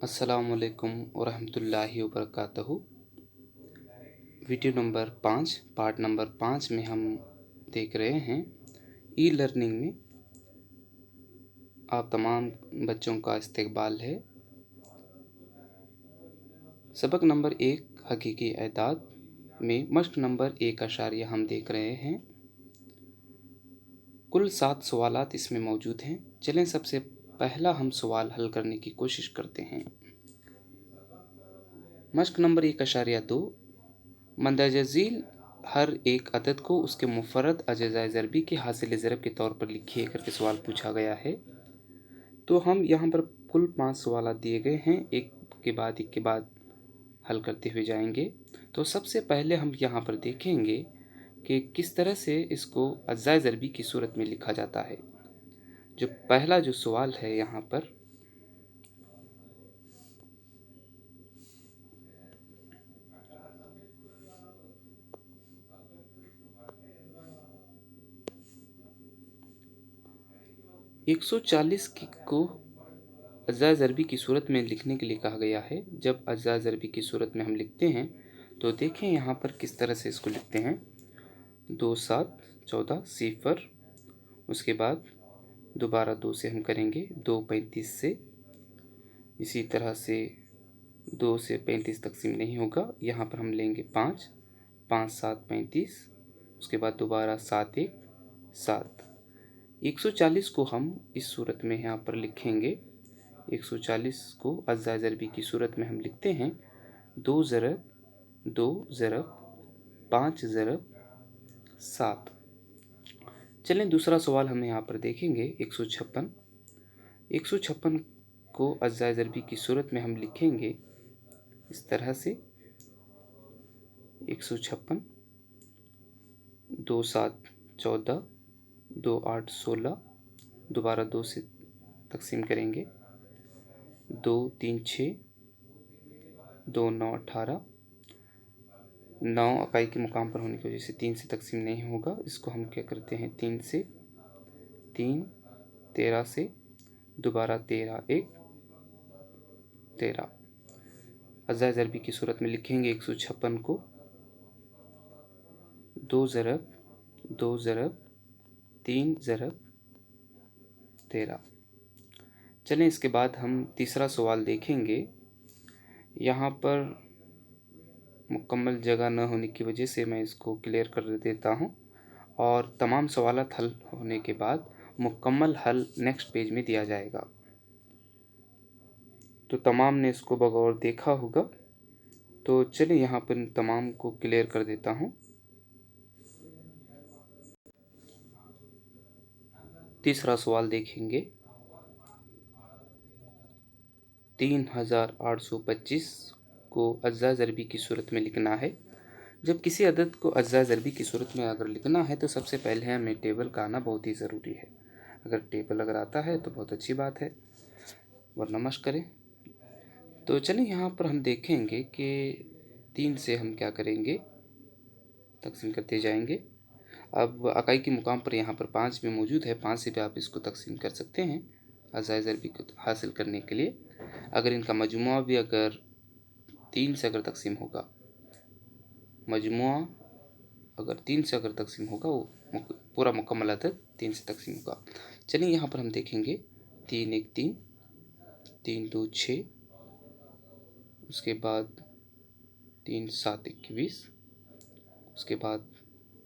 अस्सलामुअलैकुम वरहमतुल्लाहि वबरकातुहू। Video number 5 part number 5 में हम देख रहे हैं ई लर्निंग में आप तमाम बच्चों का इस्तकबाल है। सबक नंबर 1 हकीकी एदाद में मश्क नंबर 1 अशारिया हम देख रहे हैं। कुल 7 सवालात इसमें मौजूद हैं। चलें सबसे पहला हम सवाल हल करने की कोशिश करते हैं। मश्क नंबर 1.2 मंदरजा झील हर एक अदद को उसके मुफर्रद अज़ाए ज़रबी के हासिल ज़रब के तौर पर लिखिए करके सवाल पूछा गया है। तो हम यहाँ पर कुल 5 सवाल दिए गए हैं, एक के बाद हल करते हुए जाएंगे। तो सबसे पहले हम यहाँ पर देखेंगे कि किस तरह से इसको अज़ाए ज़रबी की सूरत में लिखा जाता है। जो पहला जो सवाल है यहाँ पर, एक 140 को अज़ाए ज़रबी की सूरत में लिखने के लिए कहा गया है। जब अज़ाए ज़रबी की सूरत में हम लिखते हैं तो देखें यहाँ पर किस तरह से इसको लिखते हैं। 2 7 14 सिफर, उसके बाद दोबारा 2 से हम करेंगे, 2 35 से, इसी तरह से 2 से 35 तकसीम नहीं होगा, यहाँ पर हम लेंगे 5 5 7 35, उसके बाद दोबारा 7 1 7। 140 को हम इस सूरत में यहाँ पर लिखेंगे। 140 को अज़ाए ज़रबी की सूरत में हम लिखते हैं 2 ज़रब 2 ज़रब 5 ज़रब 7। चलें दूसरा सवाल हम यहाँ पर देखेंगे। 156 को अज़ाए ज़रबी की सूरत में हम लिखेंगे इस तरह से 156 2 7 14 2 8 16, दोबारा 2 से तकसीम करेंगे, 2 3 6 2 9 18, 9 इकाई के मुकाम पर होने की वजह से 3 से तकसीम नहीं होगा, इसको हम क्या करते हैं 3 से, 3 13 से, दोबारा 13 1 13। अज़ाए ज़रबी की सूरत में लिखेंगे 156 को 2 ज़रब 2 ज़रब 3 ज़रब 13। चलें इसके बाद हम तीसरा सवाल देखेंगे। यहाँ पर मुकम्मल जगह न होने की वजह से मैं इसको क्लियर कर देता हूँ और तमाम सवालात हल होने के बाद मुकम्मल हल नेक्स्ट पेज में दिया जाएगा। तो तमाम ने इसको बगौर देखा होगा। तो चलिए यहाँ पर तमाम को क्लियर कर देता हूँ। तीसरा सवाल देखेंगे। 3825 को अज़ाए ज़रबी की सूरत में लिखना है। जब किसी अदद को अज़ाए ज़रबी की सूरत में अगर लिखना है तो सबसे पहले हमें टेबल का आना बहुत ही ज़रूरी है। अगर टेबल अगर आता है तो बहुत अच्छी बात है, वरना मश्क करें। तो चलिए यहाँ पर हम देखेंगे कि 3 से हम क्या करेंगे, तकसीम करते जाएंगे। अब इकाई के मुकाम पर यहाँ पर 5 भी मौजूद है, 5 से भी आप इसको तकसीम कर सकते हैं अज़ाए ज़रबी को हासिल करने के लिए। अगर इनका मजमुआ भी अगर 3 से अगर तकसीम होगा, मजमुआ अगर 3 से अगर तकसीम होगा, वो पूरा मुकम्मल अदद 3 से तकसीम होगा। चलिए यहाँ पर हम देखेंगे 3 1 3 3 2 6, उसके बाद 3 7 21, उसके बाद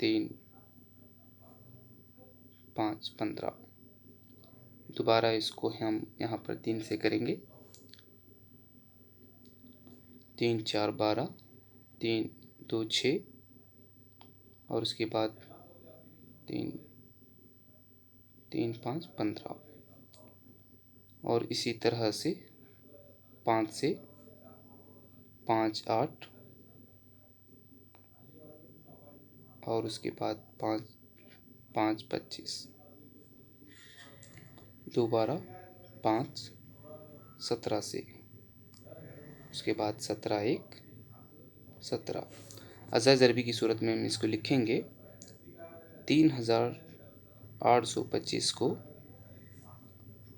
3 5 15। दोबारा इसको हम यहाँ पर 3 से करेंगे, 3 4 12, 3 2 6, और उसके बाद 3 3 5 15, और इसी तरह से 5 से 5 8, और उसके बाद 5 5 25, दोबारा 5 17 से, उसके बाद 17 1 17। अज़ाए ज़रबी की सूरत में हम इसको लिखेंगे 3825 को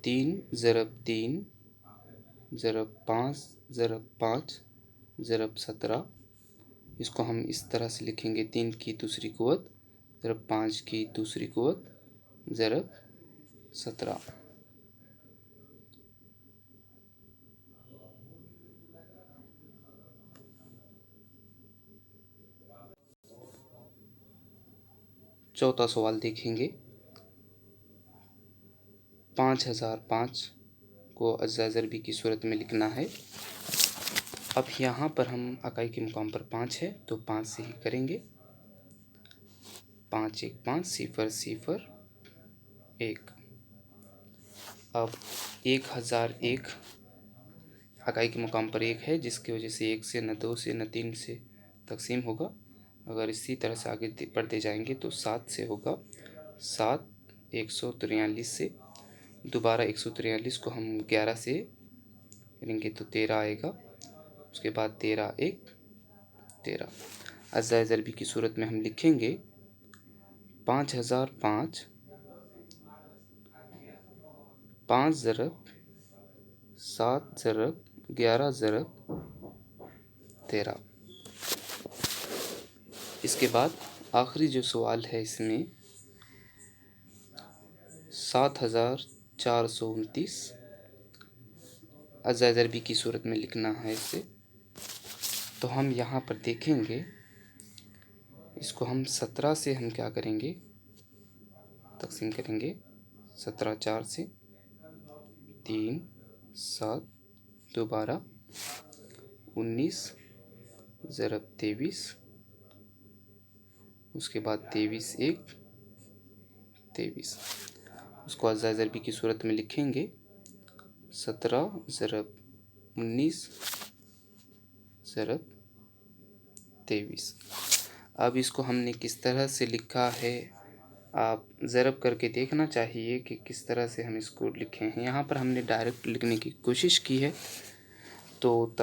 3 ज़रब 3 ज़रब 5 ज़रब 5 ज़रब 17। इसको हम इस तरह से लिखेंगे, 3 की दूसरी कुव्वत ज़रब 5 की दूसरी कुव्वत ज़रब 17। चौथा सवाल देखेंगे। 5005 को अज्जा ज़रबी की सूरत में लिखना है। अब यहाँ पर हम इकाई के मुकाम पर 5 है तो 5 से ही करेंगे। 5 1 5 0 0 1। अब 1001 इकाई के मुकाम पर 1 है, जिसकी वजह से 1 से न 2 से न 3 से तकसीम होगा। अगर इसी तरह से आगे बढ़ते जाएंगे तो 7 से होगा। 7 143 से, दोबारा 143 को हम 11 से करेंगे तो 13 आएगा। उसके बाद 13 1 13। अज़्ज़ा ज़रबी की सूरत में हम लिखेंगे 5005 5 ज़रब 7 ज़रब 11 ज़रब 13। इसके बाद आखिरी जो सवाल है इसमें 7429 अज़्ज़ा ज़रबी की सूरत में लिखना है इसे। तो हम यहाँ पर देखेंगे, इसको हम 17 से हम क्या करेंगे, तकसीम करेंगे। 17 4 से 3 7, दोबारा 19 ज़रब 23, उसके बाद 23 1 23। उसको अज़्ज़ा ज़रबी की सूरत में लिखेंगे 17 ज़रब 19 ज़रब 23। अब इसको हमने किस तरह से लिखा है, आप ज़रब करके देखना चाहिए कि किस तरह से हम इसको लिखे हैं। यहाँ पर हमने डायरेक्ट लिखने की कोशिश की है, तो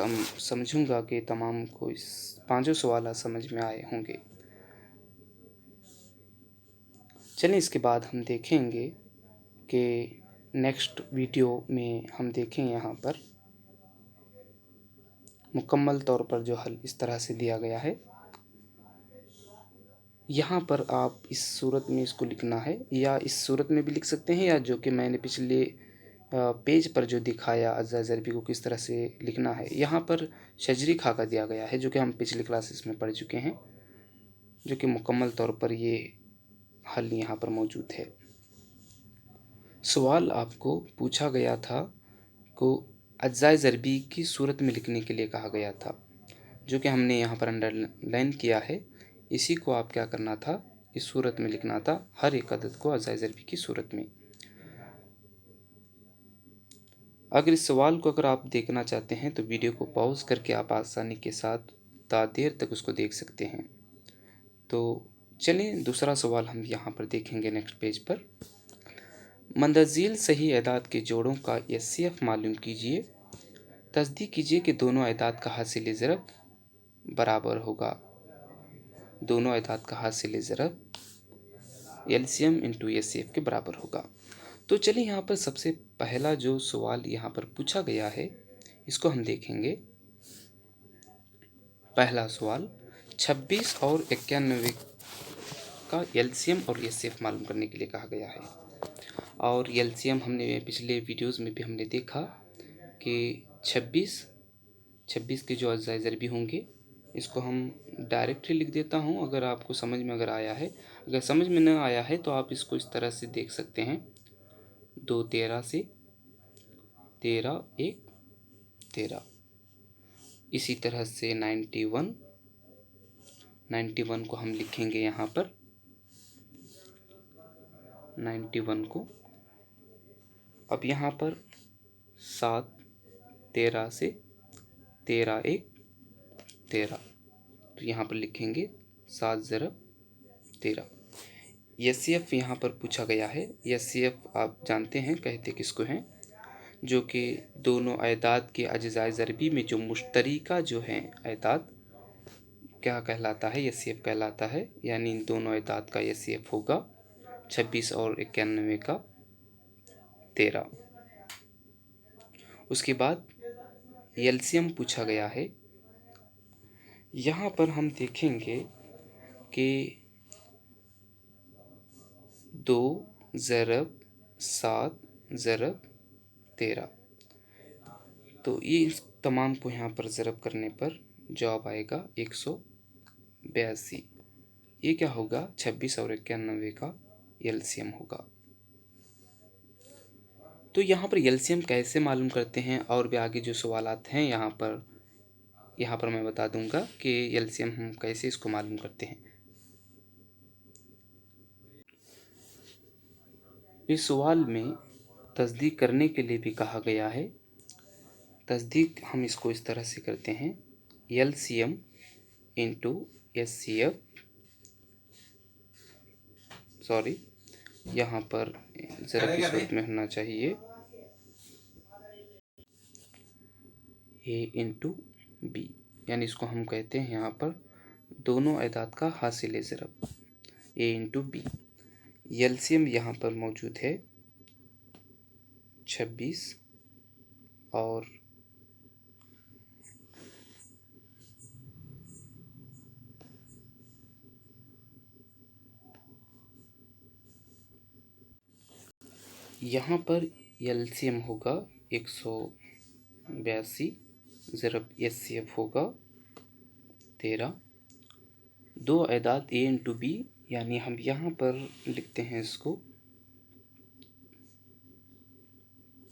समझूंगा कि तमाम को इस पांचों सवाल समझ में आए होंगे। चलिए इसके बाद हम देखेंगे कि नेक्स्ट वीडियो में हम देखें यहाँ पर मुकम्मल तौर पर जो हल इस तरह से दिया गया है। यहाँ पर आप इस सूरत में इसको लिखना है, या इस सूरत में भी लिख सकते हैं, या जो कि मैंने पिछले पेज पर जो दिखाया अज़्ज़ा ज़रबी को किस तरह से लिखना है। यहाँ पर शजरी खाका दिया गया है, जो कि हम पिछले क्लासेस में पढ़ चुके हैं, जो कि मुकम्मल तौर पर ये हल यहाँ पर मौजूद है। सवाल आपको पूछा गया था को अज़्ज़ा ज़रबी की सूरत में लिखने के लिए कहा गया था, जो कि हमने यहाँ पर अंडरलाइन किया है। इसी को आप क्या करना था, इस सूरत में लिखना था, हर एक अदद को अज़्ज़ा ज़रबी की सूरत में। अगर इस सवाल को अगर आप देखना चाहते हैं तो वीडियो को पॉज करके आप आसानी के साथ देर तक उसको देख सकते हैं। तो चलिए दूसरा सवाल हम यहाँ पर देखेंगे नेक्स्ट पेज पर। मंदज़ील सही एदाद के जोड़ों का एचसीएफ मालूम कीजिए। तस्दीक कीजिए कि दोनों एदाद का हासिल ज़रब बराबर होगा। दोनों एदाद का हासिल ज़रब एलसीएम इंटू एचसीएफ के बराबर होगा। तो चलिए यहाँ पर सबसे पहला जो सवाल यहाँ पर पूछा गया है इसको हम देखेंगे। पहला सवाल 26 और 91 का एलसीएम और एचसीएफ मालूम करने के लिए कहा गया है। और एलसीएम हमने पिछले वीडियोस में भी हमने देखा कि 26 के जो अज़्ज़ा ज़रबी होंगे इसको हम डायरेक्ट ही लिख देता हूँ। अगर आपको समझ में अगर आया है, अगर समझ में न आया है तो आप इसको इस तरह से देख सकते हैं। 2 13 से 13 1 13। इसी तरह से 91 को हम लिखेंगे यहाँ पर 91 को। अब यहाँ पर 7 13 से 13 1 13, तो यहाँ पर लिखेंगे 7 ज़रब 13। एचसीएफ यहाँ पर पूछा गया है। एचसीएफ आप जानते हैं कहते किसको हैं, जो कि दोनों एदाद के अज्ज़ा ज़रबी में जो मुश्तरिका जो है एदाद क्या कहलाता है, एचसीएफ कहलाता है। यानी इन दोनों एदाद का एचसीएफ होगा 26 और 91 का 13। उसके बाद एलसीएम पूछा गया है। यहाँ पर हम देखेंगे कि 2 ज़रब 7 ज़रब 13, तो ये इस तमाम को यहाँ पर ज़रब करने पर जवाब आएगा 182। ये क्या होगा? 26 और 91 का एलसीएम होगा। तो यहाँ पर एलसीएम कैसे मालूम करते हैं, और भी आगे जो सवालात हैं यहाँ पर मैं बता दूंगा कि एलसीएम हम कैसे इसको मालूम करते हैं। इस सवाल में तस्दीक करने के लिए भी कहा गया है। तस्दीक हम इसको इस तरह से करते हैं, एलसीएम इंटू एचसीएफ, सॉरी यहाँ पर ज़रा की सूरत में होना चाहिए ए इंटू बी, यानी इसको हम कहते हैं यहाँ पर दोनों अदाद का हासिल ज़रब ए इंटू बी। एलसीएम यहाँ पर मौजूद है 26 और 182 ज़रब एचसीएफ होगा 13। दो अदाद ए इंटू बी, यानी हम यहाँ पर लिखते हैं इसको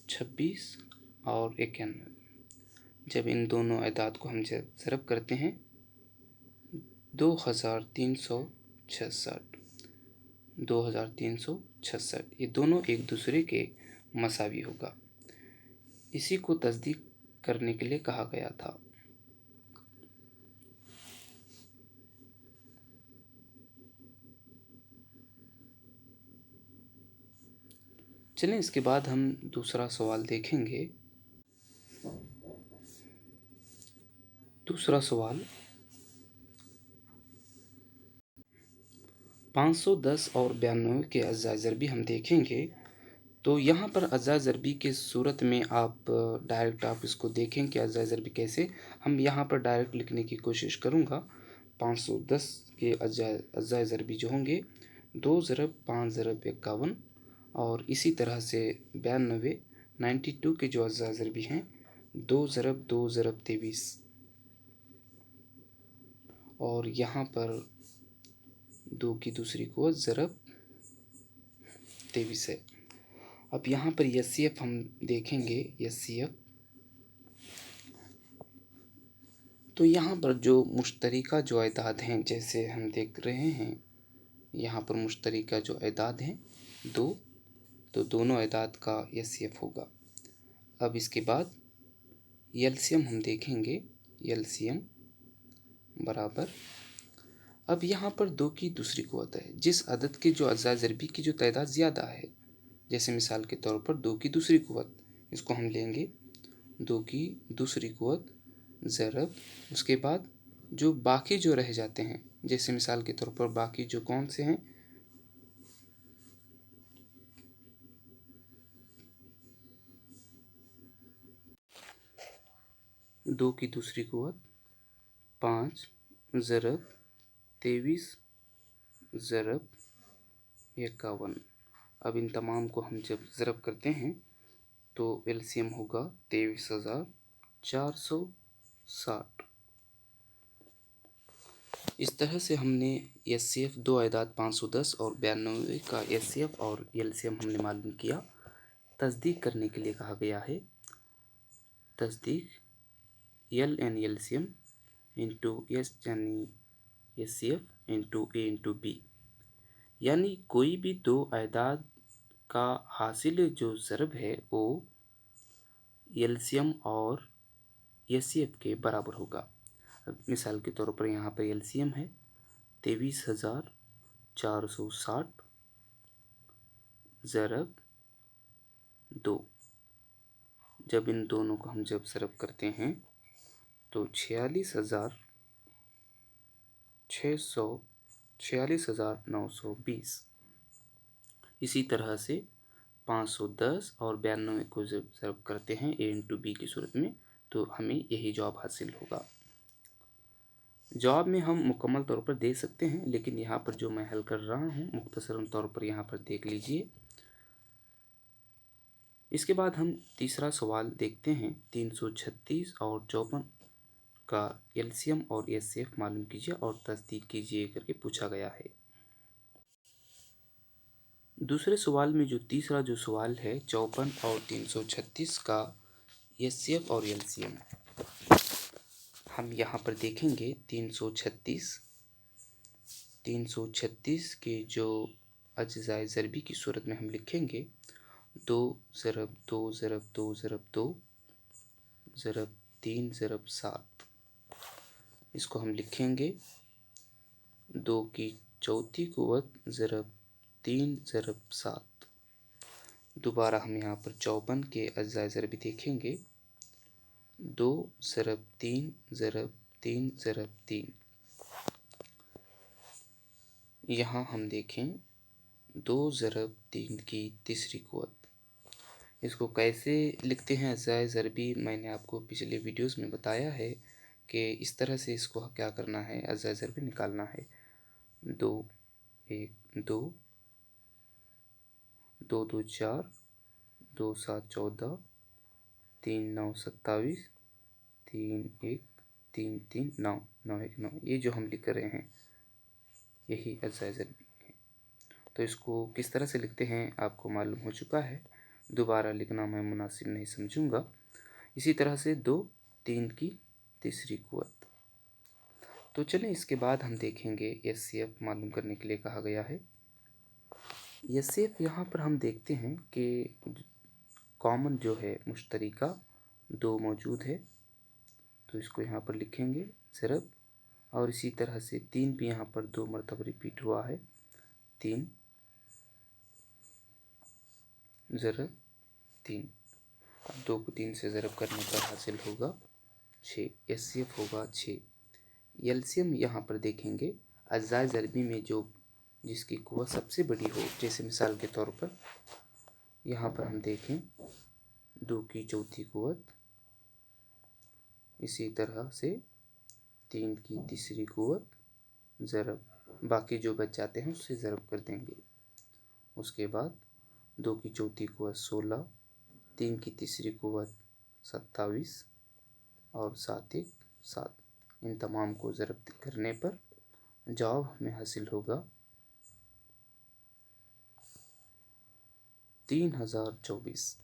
26 और 91। जब इन दोनों अदाद को हम जब ज़रब करते हैं 2366, ये दोनों एक दूसरे के मसावी होगा। इसी को तस्दीक करने के लिए कहा गया था। चलें इसके बाद हम दूसरा सवाल देखेंगे। दूसरा सवाल 510 और 92 के अज़्ज़ाए ज़रबी हम देखेंगे। तो यहाँ पर अज़्ज़ाए ज़रबी की सूरत में आप डायरेक्ट आप इसको देखें कि अज़्ज़ाए ज़रबी कैसे, हम यहाँ पर डायरेक्ट लिखने की कोशिश करूँगा। 510 के अज़्ज़ाए ज़रबी जो होंगे 2 ज़रब 5 ज़रब 51, और इसी तरह से 92 के जो अज़्ज़ाए ज़रबी हैं 2 ज़रब 2 ज़रब 23, और यहाँ पर 2 की दूसरी को ज़रब 23 है। अब यहाँ पर एचसीएफ हम देखेंगे, एचसीएफ तो यहाँ पर जो मुश्तरिका जो अदाद हैं, जैसे हम देख रहे हैं यहाँ पर मुश्तरिका जो अदाद हैं 2, तो दोनों अदाद का एचसीएफ होगा। अब इसके बाद एलसीएम हम देखेंगे, एलसीएम बराबर, अब यहाँ पर 2 की दूसरी कुव्वत है, जिस अदद के जो अज़्ज़ाए ज़रबी की जो तादाद ज़्यादा है, जैसे मिसाल के तौर पर 2 की दूसरी कुव्वत, इसको हम लेंगे 2 की दूसरी कुव्वत ज़रब, उसके बाद जो बाकी जो रह जाते हैं, जैसे मिसाल के तौर पर बाकी जो कौन से हैं, दो की दूसरी कुव्वत 5 ज़रब 23 ज़रब 51। अब इन तमाम को हम जब ज़रब करते हैं तो एलसीएम होगा 23,460। इस तरह से हमने एचसीएफ दो अदाद 510 और 92 का एचसीएफ और एलसीएम हमने मालूम किया। तस्दीक करने के लिए कहा गया है, तस्दीक L N LCM into S यानी HCF into A into B, यानी कोई भी दो अदाद का हासिल जो ज़रब है वो एलसीएम और एचसीएफ के बराबर होगा। मिसाल के तौर पर यहाँ पर एलसीएम है 23,460 ज़रब 2। जब इन दोनों को हम जब ज़रब करते हैं तो 46,920। इसी तरह से 510 और 92 को जब ज़रब करते हैं ए इंटू बी की सूरत में तो हमें यही जवाब हासिल होगा। जवाब में हम मुकम्मल तौर पर दे सकते हैं, लेकिन यहाँ पर जो मैं हल कर रहा हूँ मुख्तसरन तौर पर यहाँ पर देख लीजिए। इसके बाद हम तीसरा सवाल देखते हैं। 336 और 54 का एलसीएम और एचसीएफ मालूम कीजिए और तस्दीक कीजिए करके पूछा गया है। दूसरे सवाल में जो तीसरा जो सवाल है 54 और 336 का एचसीएफ और एलसीएम, हम यहाँ पर देखेंगे 336 के जो अज्जाए ज़रबी की सूरत में हम लिखेंगे 2 ज़रब 2 ज़रब 2 ज़रब 2 ज़रब 3 ज़रब 7। इसको हम लिखेंगे 2 की चौथी कुव्वत ज़रब 3 ज़रब 7। दोबारा हम यहाँ पर 54 के अज्जाए ज़रबी देखेंगे 2 ज़रब 3 ज़रब 3 ज़रब 3। यहाँ हम देखें 2 ज़रब 3 की तीसरी कुव्वत। इसको कैसे लिखते हैं अज्जाए ज़रबी, मैंने आपको पिछले वीडियोस में बताया है कि इस तरह से इसको क्या करना है, अज्जाए ज़रबी निकालना है। 2 1 2 2 2 4 2 7 14 3 9 27 3 1 3 3 9 9 1 9। ये जो हम लिख रहे हैं यही अज्जाए ज़रबी है। तो इसको किस तरह से लिखते हैं आपको मालूम हो चुका है, दोबारा लिखना मैं मुनासिब नहीं समझूंगा। इसी तरह से 2 3 की तीसरी कुव्वत। तो चलें इसके बाद हम देखेंगे एचसीएफ मालूम करने के लिए कहा गया है। एचसीएफ यहाँ पर हम देखते हैं कि कॉमन जो है मुश्तरिका 2 मौजूद है, तो इसको यहाँ पर लिखेंगे ज़रब, और इसी तरह से 3 भी यहाँ पर 2 मरतबा रिपीट हुआ है 3 ज़रब 3। अब 2 को 3 से ज़रब करने पर हासिल होगा 6, एचसीएफ होगा 6। एलसीएम यहाँ पर देखेंगे अज्जाए ज़रबी में जो जिसकी कुव्वत सबसे बड़ी हो, जैसे मिसाल के तौर पर यहाँ पर हम देखें 2 की चौथी कुव्वत, इसी तरह से 3 की तीसरी कुव्वत ज़रब, बाकी जो बच जाते हैं उससे ज़रब कर देंगे। उसके बाद 2 की चौथी कुव्वत 16, 3 की तीसरी कुव्वत 27 और 7 1 7। इन तमाम को ज़रब करने पर जवाब हमें हासिल होगा 3024।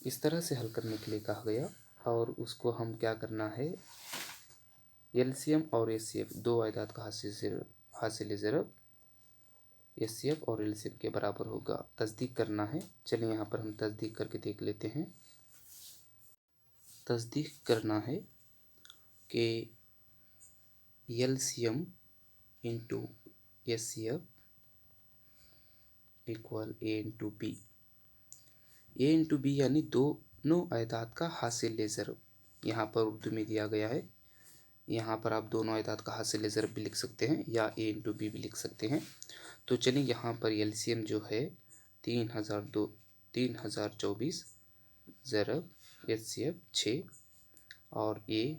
इस तरह से हल करने के लिए कहा गया, और उसको हम क्या करना है, एलसीएम और एचसीएफ दो आयदाद का हासिल ज़रब एचसीएफ और एलसीएम के बराबर होगा, तस्दीक करना है। चलिए यहाँ पर हम तस्दीक करके देख लेते हैं। तस्दीक करना है कि एलसीएम इंटू एचसीएफ इक्वल ए इंटू बी। ए इंटू बी यानी दोनों आयदाद का हासिल ज़रब यहाँ पर उर्दू में दिया गया है। यहाँ पर आप दोनों आयदाद का हासिल ज़रब भी लिख सकते हैं या ए इंटू बी भी लिख सकते हैं। तो चलिए यहाँ पर एलसीएम जो है 3024 ज़रब एचसीएफ 6 और ए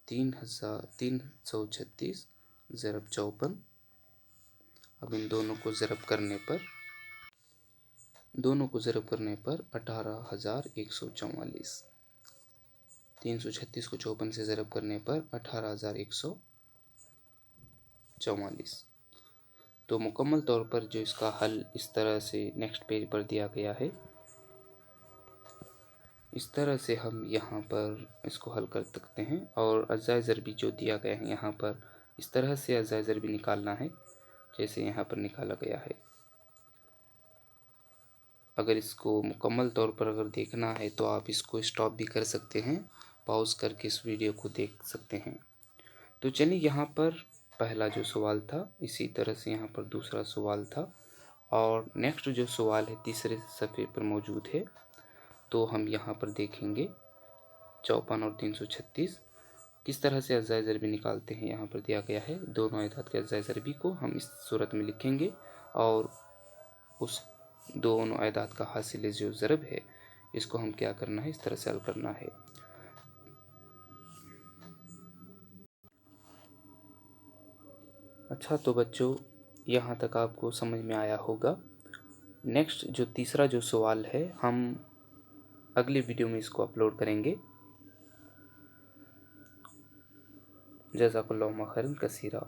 336 ज़रब 54। अब इन दोनों को ज़रब करने पर 18,144। 336 को 54 से ज़रब करने पर 18,144। तो मुकम्मल तौर पर जो इसका हल इस तरह से नेक्स्ट पेज पर दिया गया है, इस तरह से हम यहाँ पर इसको हल कर सकते हैं। और अज्जाए ज़रबी जो दिया गया है यहाँ पर इस तरह से अज्जाए ज़रबी निकालना है जैसे यहाँ पर निकाला गया है। अगर इसको मुकम्मल तौर पर अगर देखना है तो आप इसको स्टॉप भी कर सकते हैं, पॉज करके इस वीडियो को देख सकते हैं। तो चलिए यहाँ पर पहला जो सवाल था, इसी तरह से यहाँ पर दूसरा सवाल था, और नेक्स्ट जो सवाल है तीसरे सफ़े पर मौजूद है। तो हम यहाँ पर देखेंगे 54 और 336 किस तरह से अज्जाए ज़रबी निकालते हैं। यहाँ पर दिया गया है दोनों आयदाद के अज्जाए ज़रबी को हम इस सूरत में लिखेंगे और उस दोनों अदाद का हासिल जो ज़रब है, इसको हम क्या करना है, इस तरह से हल करना है। अच्छा, तो बच्चों यहाँ तक आपको समझ में आया होगा। नेक्स्ट जो तीसरा जो सवाल है, हम अगली वीडियो में इसको अपलोड करेंगे। जज़ाकल्लाहु खैरन कसीरा।